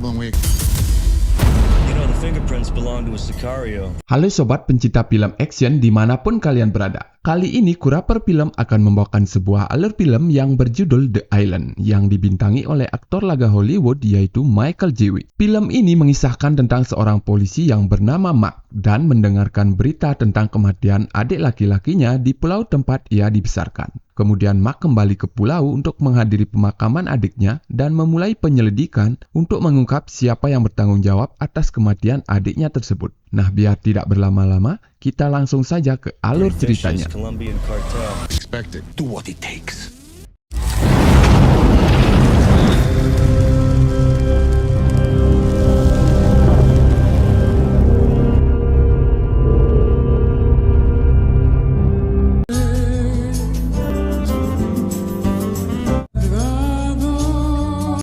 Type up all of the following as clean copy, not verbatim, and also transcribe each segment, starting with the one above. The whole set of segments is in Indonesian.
problem week. You know, the fingerprints belong to a Sicario. Halo sobat pencinta film action dimanapun kalian berada. Kali ini Kuraper Film akan membawakan sebuah alur film yang berjudul The Island yang dibintangi oleh aktor laga Hollywood yaitu Michael J. White. Film ini mengisahkan tentang seorang polisi yang bernama Mark dan mendengarkan berita tentang kematian adik laki-lakinya di pulau tempat ia dibesarkan. Kemudian Mark kembali ke pulau untuk menghadiri pemakaman adiknya dan memulai penyelidikan untuk mengungkap siapa yang bertanggung jawab atas kematian adiknya tersebut. Nah, biar tidak berlama-lama, kita langsung saja ke alur ceritanya. Colombian cartel. Expect it. Do what it takes.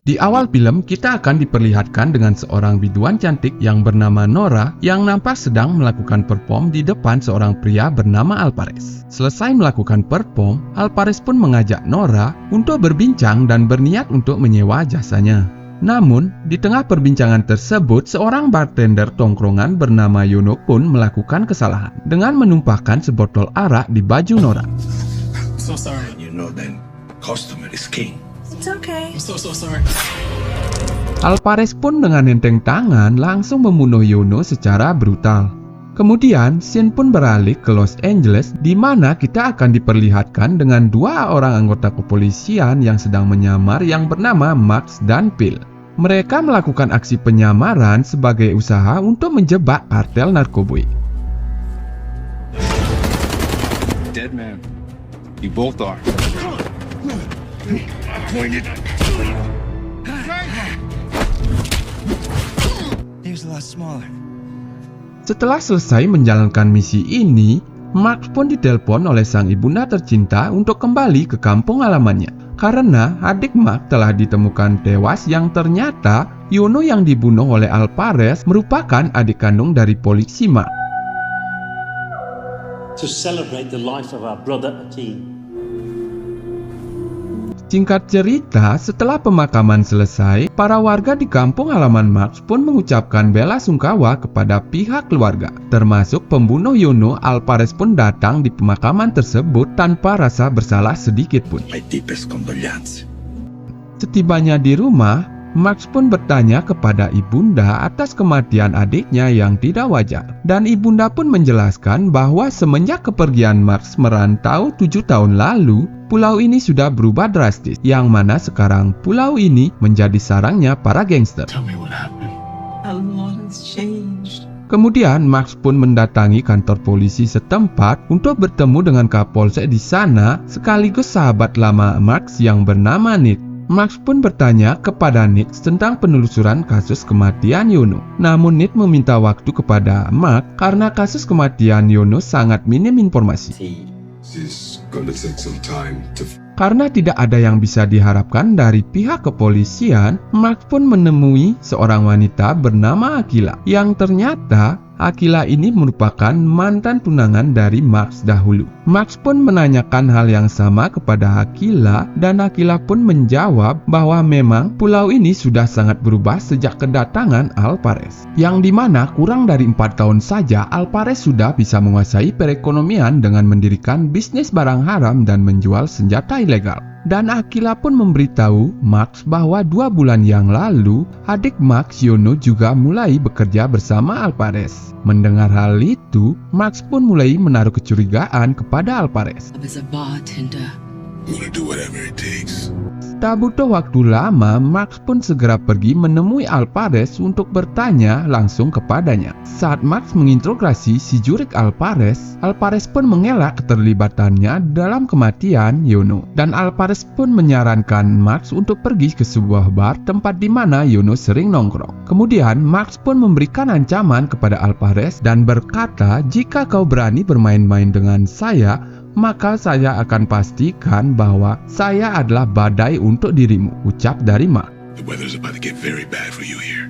Di awal film, kita akan diperlihatkan dengan seorang biduan cantik yang bernama Nora yang nampak sedang melakukan perform di depan seorang pria bernama Alvarez. Selesai melakukan perform, Alvarez pun mengajak Nora untuk berbincang dan berniat untuk menyewa jasanya. Namun, di tengah perbincangan tersebut, seorang bartender tongkrongan bernama Yono pun melakukan kesalahan dengan menumpahkan sebotol arak di baju Nora. So sorry. You know that customer is king. It's okay. I'm so sorry. Alvarez pun dengan enteng tangan langsung membunuh Yono secara brutal. Kemudian, scene pun beralih ke Los Angeles di mana kita akan diperlihatkan dengan dua orang anggota kepolisian yang sedang menyamar yang bernama Max dan Phil. Mereka melakukan aksi penyamaran sebagai usaha untuk menjebak kartel narkoboy. Dead man. You both are. He was a lot smaller. Setelah selesai menjalankan misi ini, Max pun ditelepon oleh sang ibunda tercinta untuk kembali ke kampung halamannya. Karena adik Max telah ditemukan tewas yang ternyata Yono yang dibunuh oleh Alvarez merupakan adik kandung dari polisi Max. To celebrate the life of our brother Akeem. Singkat cerita, setelah pemakaman selesai, para warga di kampung halaman Max pun mengucapkan bela sungkawa kepada pihak keluarga. Termasuk pembunuh Yono, Alvarez pun datang di pemakaman tersebut tanpa rasa bersalah sedikit pun. My deepest condolences. Setibanya di rumah, Max pun bertanya kepada ibunda atas kematian adiknya yang tidak wajar. Dan ibunda pun menjelaskan bahwa semenjak kepergian Max merantau 7 tahun lalu, pulau ini sudah berubah drastis, yang mana sekarang pulau ini menjadi sarangnya para gangster. Tell me what happened. A lot has changed. Kemudian Max pun mendatangi kantor polisi setempat untuk bertemu dengan kapolsek di sana sekaligus sahabat lama Max yang bernama Nick. Max pun bertanya kepada Nick tentang penelusuran kasus kematian Yono. Namun Nick meminta waktu kepada Max karena kasus kematian Yono sangat minim informasi. This gonna take some time to. Karena tidak ada yang bisa diharapkan dari pihak kepolisian, Max pun menemui seorang wanita bernama Akila yang ternyata Akila ini merupakan mantan tunangan dari Max dahulu. Max pun menanyakan hal yang sama kepada Akila dan Akila pun menjawab bahwa memang pulau ini sudah sangat berubah sejak kedatangan Alvarez. Yang dimana kurang dari 4 tahun saja Alvarez sudah bisa menguasai perekonomian dengan mendirikan bisnis barang haram dan menjual senjata ilegal. Dan Akila pun memberitahu Max bahwa 2 bulan yang lalu adik Max, Yono, juga mulai bekerja bersama Alvarez. Mendengar hal itu, Max pun mulai menaruh kecurigaan kepada Alvarez. I was a bartender. I'm gonna do whatever it takes. Tak butuh waktu lama, Max pun segera pergi menemui Alvarez untuk bertanya langsung kepadanya. Saat Max menginterogasi si jurik Alvarez, Alvarez pun mengelak keterlibatannya dalam kematian Yono. Dan Alvarez pun menyarankan Max untuk pergi ke sebuah bar tempat di mana Yono sering nongkrong. Kemudian Max pun memberikan ancaman kepada Alvarez dan berkata, "Jika kau berani bermain-main dengan saya, maka saya akan pastikan bahwa saya adalah badai untuk dirimu," ucap dari Max. The weather's about to get very bad for you here.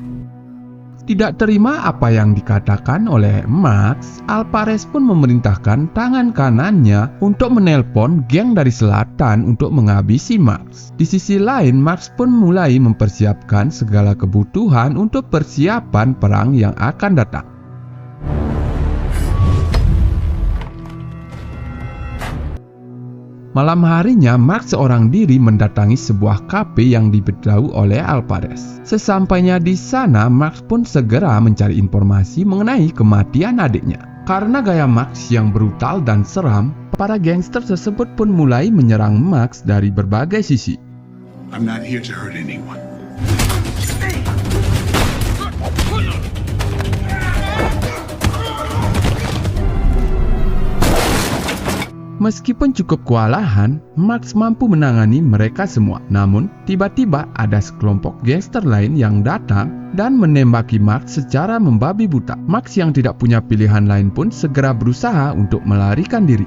Tidak terima apa yang dikatakan oleh Max, Alvarez pun memerintahkan tangan kanannya untuk menelpon geng dari selatan untuk menghabisi Max. Di sisi lain, Max pun mulai mempersiapkan segala kebutuhan untuk persiapan perang yang akan datang. Malam harinya, Max seorang diri mendatangi sebuah kafe yang diberitahu oleh Alvarez. Sesampainya di sana, Max pun segera mencari informasi mengenai kematian adiknya. Karena gaya Max yang brutal dan seram, para gangster tersebut pun mulai menyerang Max dari berbagai sisi. I'm not here to hurt anyone. Meskipun cukup kewalahan, Max mampu menangani mereka semua. Namun, tiba-tiba ada sekelompok gangster lain yang datang dan menembaki Max secara membabi buta. Max yang tidak punya pilihan lain pun segera berusaha untuk melarikan diri.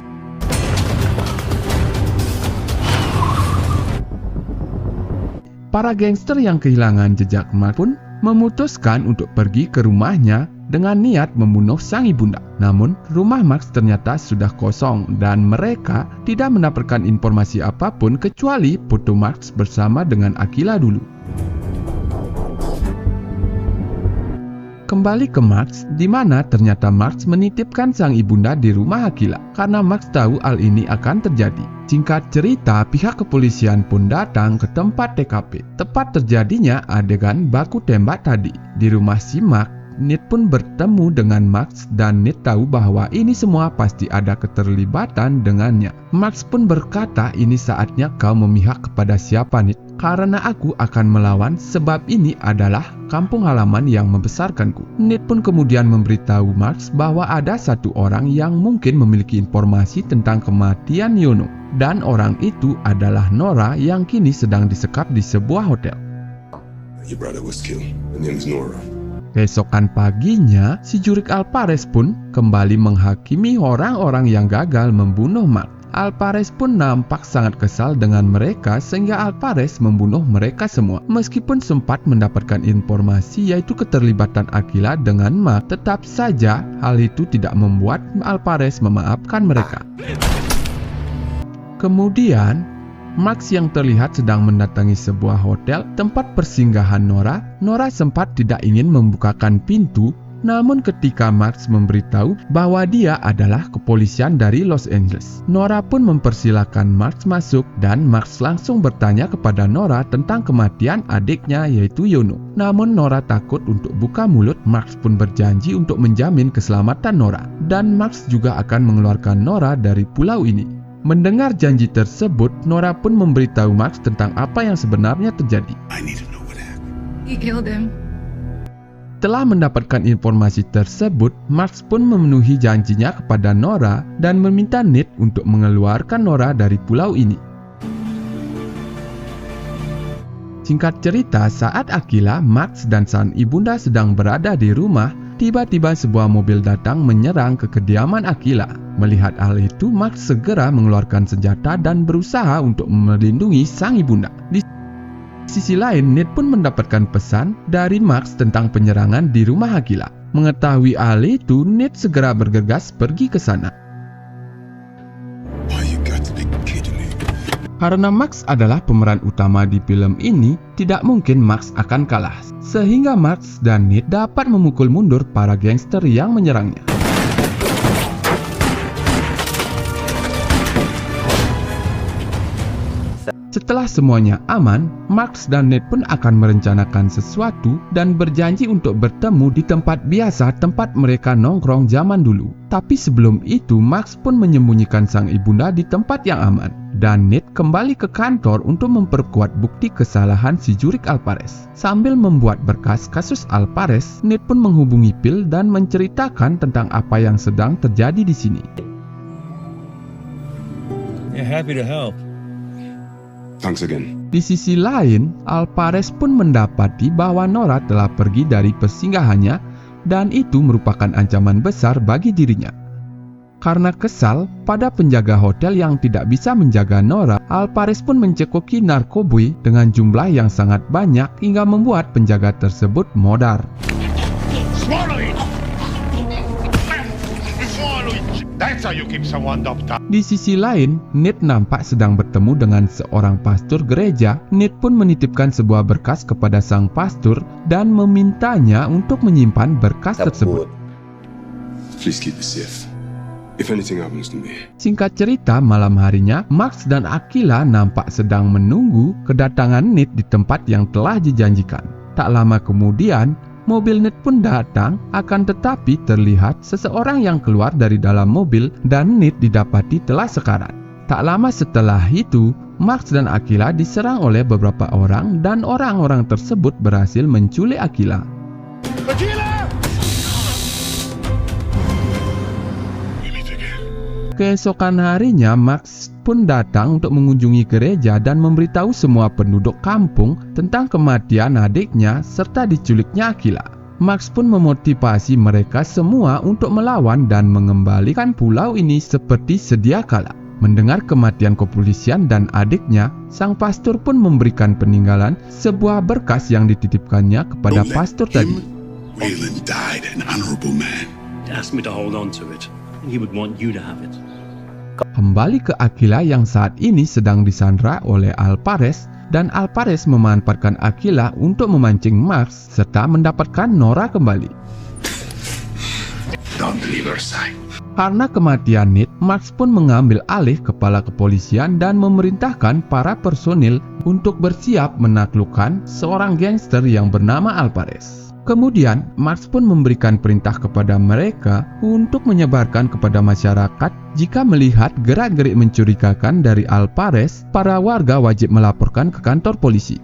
Para gangster yang kehilangan jejak Max pun memutuskan untuk pergi ke rumahnya dengan niat membunuh sang ibunda. Namun, rumah Max ternyata sudah kosong dan mereka tidak mendapatkan informasi apapun kecuali foto Max bersama dengan Akilah dulu. Kembali ke Max, di mana ternyata Max menitipkan sang ibunda di rumah Akilah karena Max tahu hal ini akan terjadi. Singkat cerita, pihak kepolisian pun datang ke tempat TKP. Tepat terjadinya adegan baku tembak tadi. Di rumah si Max, Nate pun bertemu dengan Max dan Nate tahu bahwa ini semua pasti ada keterlibatan dengannya. Max pun berkata, ini saatnya kau memihak kepada siapa, Nate? Karena aku akan melawan sebab ini adalah kampung halaman yang membesarkanku. Nate pun kemudian memberitahu Max bahwa ada satu orang yang mungkin memiliki informasi tentang kematian Yono. Dan orang itu adalah Nora yang kini sedang disekap di sebuah hotel. Your brother was killed. Her name's Nora. Keesokan paginya, si Jurik Alvarez pun kembali menghakimi orang-orang yang gagal membunuh Max. Alvarez pun nampak sangat kesal dengan mereka sehingga Alvarez membunuh mereka semua. Meskipun sempat mendapatkan informasi yaitu keterlibatan Akilah dengan Max, tetap saja hal itu tidak membuat Alvarez memaafkan mereka. Kemudian, Max yang terlihat sedang mendatangi sebuah hotel tempat persinggahan Nora. Nora sempat tidak ingin membukakan pintu, namun ketika Max memberitahu bahwa dia adalah kepolisian dari Los Angeles, Nora pun mempersilahkan Max masuk dan Max langsung bertanya kepada Nora tentang kematian adiknya yaitu Yono. Namun Nora takut untuk buka mulut. Max pun berjanji untuk menjamin keselamatan Nora dan Max juga akan mengeluarkan Nora dari pulau ini. Mendengar janji tersebut, Nora pun memberitahu Max tentang apa yang sebenarnya terjadi. I need to know what happened. He killed him. Setelah mendapatkan informasi tersebut, Max pun memenuhi janjinya kepada Nora dan meminta Nate untuk mengeluarkan Nora dari pulau ini. Singkat cerita, saat Akilah, Max, dan sang ibunda sedang berada di rumah, tiba-tiba sebuah mobil datang menyerang ke kediaman Akilah. Melihat hal itu, Max segera mengeluarkan senjata dan berusaha untuk melindungi sang ibunda. Di sisi lain, Nate pun mendapatkan pesan dari Max tentang penyerangan di rumah Akilah. Mengetahui hal itu, Nate segera bergegas pergi ke sana. Why you got to be kidding me? Karena Max adalah pemeran utama di film ini, tidak mungkin Max akan kalah. Sehingga Max dan Nate dapat memukul mundur para gangster yang menyerangnya. Setelah semuanya aman, Max dan Nate pun akan merencanakan sesuatu dan berjanji untuk bertemu di tempat biasa tempat mereka nongkrong zaman dulu. Tapi sebelum itu, Max pun menyembunyikan sang ibunda di tempat yang aman. Dan Nate kembali ke kantor untuk memperkuat bukti kesalahan si Jurik Alvarez. Sambil membuat berkas kasus Alvarez, Nate pun menghubungi Phil dan menceritakan tentang apa yang sedang terjadi di sini. Yeah, happy to help. Thanks again. Di sisi lain, Alvarez pun mendapati bahwa Nora telah pergi dari persinggahannya dan itu merupakan ancaman besar bagi dirinya. Karena kesal pada penjaga hotel yang tidak bisa menjaga Nora, Alvarez pun mencekoki narkoboy dengan jumlah yang sangat banyak hingga membuat penjaga tersebut modar. That's how you keep someone up. Di sisi lain, Nate nampak sedang bertemu dengan seorang pastor gereja. Nate pun menitipkan sebuah berkas kepada sang pastor dan memintanya untuk menyimpan berkas tersebut. Please keep it safe. If anything happens to me. Singkat cerita, malam harinya, Max dan Akila nampak sedang menunggu kedatangan Nate di tempat yang telah dijanjikan. Tak lama kemudian, mobil Nate pun datang, akan tetapi terlihat seseorang yang keluar dari dalam mobil dan Nate didapati telah sekarat. Tak lama setelah itu, Max dan Akila diserang oleh beberapa orang dan orang-orang tersebut berhasil menculik Akila. Keesokan harinya, Max pun datang untuk mengunjungi gereja dan memberitahu semua penduduk kampung tentang kematian adiknya serta diculiknya Akila. Max pun memotivasi mereka semua untuk melawan dan mengembalikan pulau ini seperti sedia kala. Mendengar kematian kepolisian dan adiknya, sang pastor pun memberikan peninggalan sebuah berkas yang dititipkannya kepada pastor tadi. Raylan died an honorable man. He asked me to hold on to it. He would want you to have it. Kembali ke Akila yang saat ini sedang disandra oleh Alvarez, dan Alvarez memanfaatkan Akila untuk memancing Max serta mendapatkan Nora kembali. Don't leave her side. Karena kematian Nate, Max pun mengambil alih kepala kepolisian dan memerintahkan para personil untuk bersiap menaklukkan seorang gangster yang bernama Alvarez. Kemudian, Max pun memberikan perintah kepada mereka untuk menyebarkan kepada masyarakat jika melihat gerak-gerik mencurigakan dari Alvarez, para warga wajib melaporkan ke kantor polisi.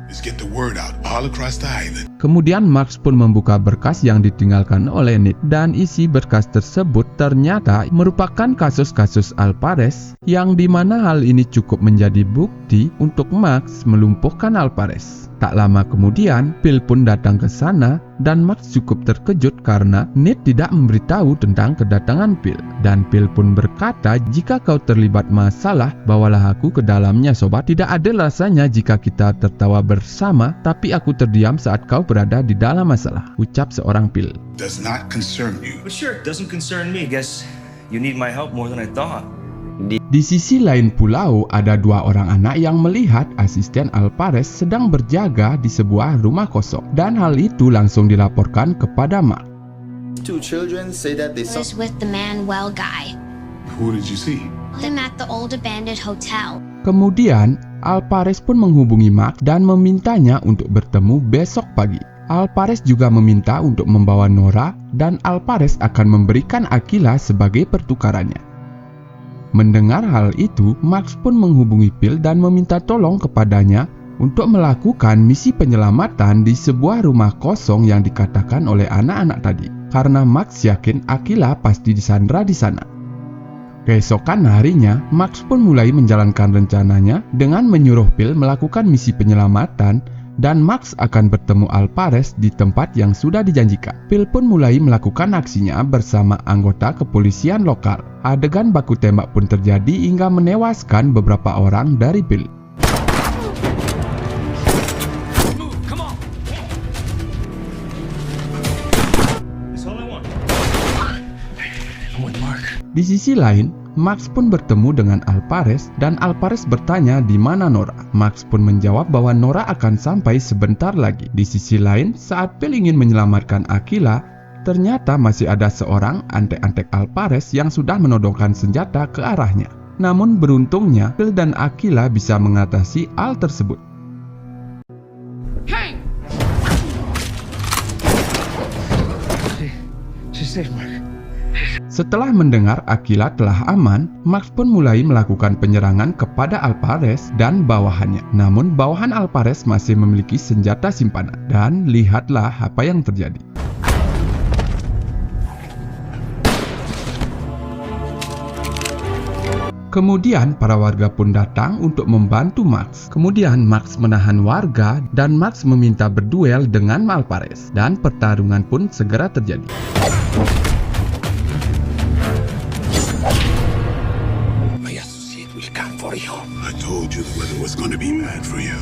Let's get the word out all across the island. Kemudian Max pun membuka berkas yang ditinggalkan oleh Nate dan isi berkas tersebut ternyata merupakan kasus-kasus Alvarez yang dimana hal ini cukup menjadi bukti untuk Max melumpuhkan Alvarez. Tak lama kemudian, Bill pun datang ke sana dan Max cukup terkejut karena Nate tidak memberitahu tentang kedatangan Bill. Dan Bill pun berkata, jika kau terlibat masalah, bawalah aku ke dalamnya sobat. Tidak adil rasanya jika kita tertawa bersama, tapi aku terdiam saat kau berada di dalam masalah, ucap seorang Bill. Does not concern you. But sure, it doesn't concern me. Guess you need my help more than I thought. Di sisi lain pulau, ada dua orang anak yang melihat asisten Alvarez sedang berjaga di sebuah rumah kosong. Dan hal itu langsung dilaporkan kepada Mark. Two children say that they saw was with the Manuel guy. Who did you see? Him at the old abandoned hotel. Kemudian, Alvarez pun menghubungi Mark dan memintanya untuk bertemu besok pagi. Alvarez juga meminta untuk membawa Nora dan Alvarez akan memberikan Akila sebagai pertukarannya. Mendengar hal itu, Max pun menghubungi Bill dan meminta tolong kepadanya untuk melakukan misi penyelamatan di sebuah rumah kosong yang dikatakan oleh anak-anak tadi. Karena Max yakin Akila pasti disandra di sana. Keesokan harinya, Max pun mulai menjalankan rencananya dengan menyuruh Bill melakukan misi penyelamatan dan Max akan bertemu Alvarez di tempat yang sudah dijanjikan. Bill pun mulai melakukan aksinya bersama anggota kepolisian lokal. Adegan baku tembak pun terjadi hingga menewaskan beberapa orang dari Bill. Di sisi lain, Max pun bertemu dengan Alvarez dan Alvarez bertanya di mana Nora. Max pun menjawab bahwa Nora akan sampai sebentar lagi. Di sisi lain, saat Bill ingin menyelamatkan Akila, ternyata masih ada seorang antek-antek Alvarez yang sudah menodongkan senjata ke arahnya. Namun beruntungnya, Bill dan Akila bisa mengatasi hal tersebut. Hey! She's safe, Mark. Setelah mendengar Akila telah aman, Max pun mulai melakukan penyerangan kepada Alvarez dan bawahannya. Namun bawahan Alvarez masih memiliki senjata simpanan. Dan lihatlah apa yang terjadi. Kemudian para warga pun datang untuk membantu Max. Kemudian Max menahan warga dan Max meminta berduel dengan Alvarez. Dan pertarungan pun segera terjadi. I told you the weather was gonna be bad for you.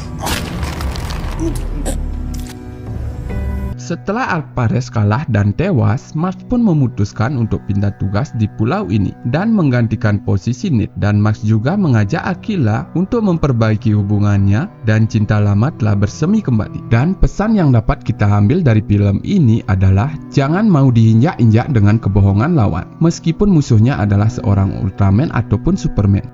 Setelah Alvarez kalah dan tewas, Max pun memutuskan untuk pindah tugas di pulau ini dan menggantikan posisi Ned. Dan Max juga mengajak Aquila untuk memperbaiki hubungannya dan cinta lama telah bersemi kembali. Dan pesan yang dapat kita ambil dari film ini adalah jangan mau diinjak-injak dengan kebohongan lawan, meskipun musuhnya adalah seorang Ultraman ataupun Superman.